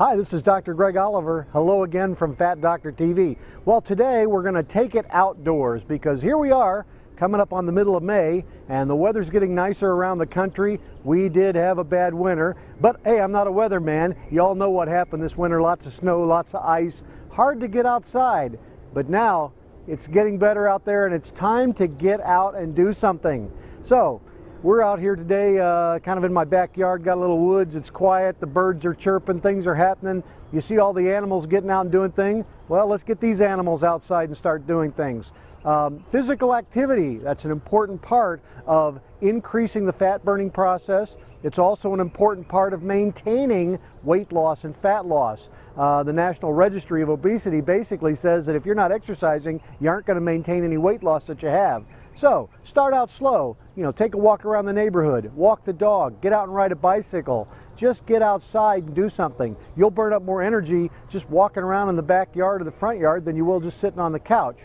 Hi, this is Dr. Greg Oliver. Hello again from Fat Doctor TV. Well, today we're going to take it outdoors because here we are coming up on the middle of May and the weather's getting nicer around the country. We did have a bad winter, but hey, I'm not a weatherman. You all know what happened this winter. Lots of snow, lots of ice, hard to get outside. But now it's getting better out there and it's time to get out and do something. So we're out here today kind of in my backyard, got a little woods, it's quiet, the birds are chirping, things are happening. You see all the animals getting out and doing things? Well, let's get these animals outside and start doing things. Physical activity, that's an important part of increasing the fat burning process. It's also an important part of maintaining weight loss and fat loss. The National Registry of Obesity basically says that if you're not exercising, you aren't going to maintain any weight loss that you have. So start out slow, take a walk around the neighborhood, walk the dog, get out and ride a bicycle, just get outside and do something. You'll burn up more energy just walking around in the backyard or the front yard than you will just sitting on the couch.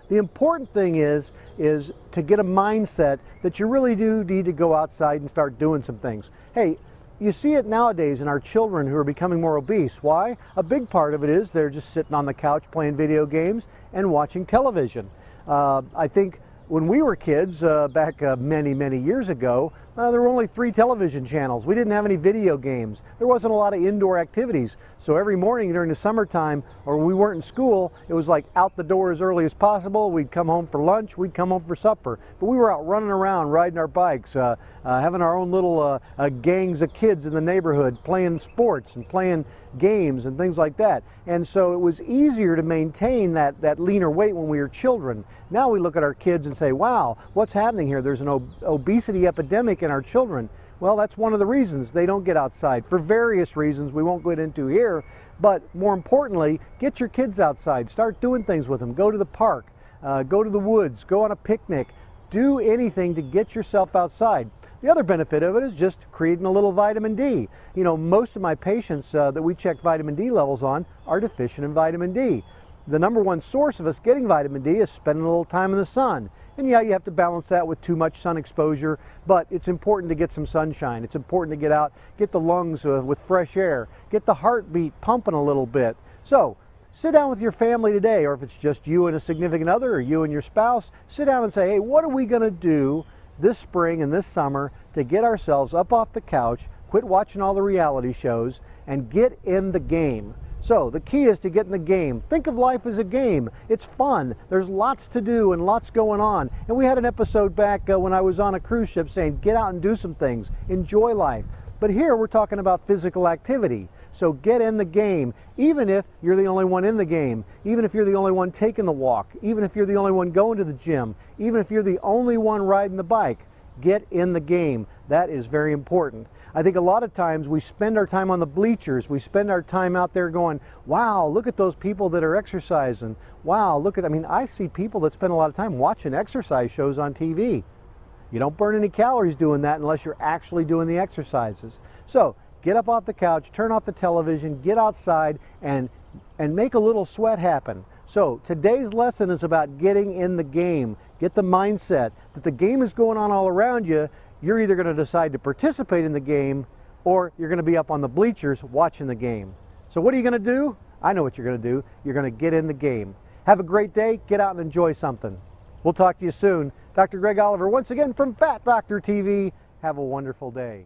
The important thing is to get a mindset that you really do need to go outside and start doing some things. Hey, you see it nowadays in our children who are becoming more obese. Why? A big part of it is they're just sitting on the couch playing video games and watching television. I think when we were kids, back many years ago, there were only 3 television channels. We didn't have any video games. There wasn't a lot of indoor activities. So every morning during the summertime, or when we weren't in school, it was like out the door as early as possible. We'd come home for lunch, we'd come home for supper. But we were out running around, riding our bikes, having our own little gangs of kids in the neighborhood, playing sports and playing games and things like that. And so it was easier to maintain that leaner weight when we were children. Now we look at our kids and say, wow, what's happening here? There's an obesity epidemic in our children. Well, that's one of the reasons they don't get outside, for various reasons we won't get into here. But more importantly, get your kids outside, start doing things with them. Go to the park, go to the woods, go on a picnic, do anything to get yourself outside. The other benefit of it is just creating a little vitamin D. Most of my patients that we check vitamin D levels on are deficient in vitamin D. The #1 source of us getting vitamin D is spending a little time in the sun. And yeah, you have to balance that with too much sun exposure, but it's important to get some sunshine. It's important to get out, get the lungs with fresh air, get the heartbeat pumping a little bit. So sit down with your family today, or if it's just you and a significant other or you and your spouse, sit down and say, hey, what are we going to do this spring and this summer to get ourselves up off the couch, quit watching all the reality shows, and get in the game? So the key is to get in the game. Think of life as a game. It's fun. There's lots to do and lots going on. And we had an episode back when I was on a cruise ship saying, get out and do some things. Enjoy life. But here we're talking about physical activity. So get in the game, even if you're the only one in the game, even if you're the only one taking the walk, even if you're the only one going to the gym, even if you're the only one riding the bike. Get in the game. That is very important. I think a lot of times we spend our time on the bleachers. We spend our time out there going, wow, look at those people that are exercising. Wow, I see people that spend a lot of time watching exercise shows on TV. You don't burn any calories doing that unless you're actually doing the exercises. So get up off the couch, turn off the television, get outside and make a little sweat happen. So today's lesson is about getting in the game. Get the mindset that the game is going on all around you. You're either going to decide to participate in the game or you're going to be up on the bleachers watching the game. So what are you going to do? I know what you're going to do. You're going to get in the game. Have a great day. Get out and enjoy something. We'll talk to you soon. Dr. Greg Oliver once again from Fat Doctor TV. Have a wonderful day.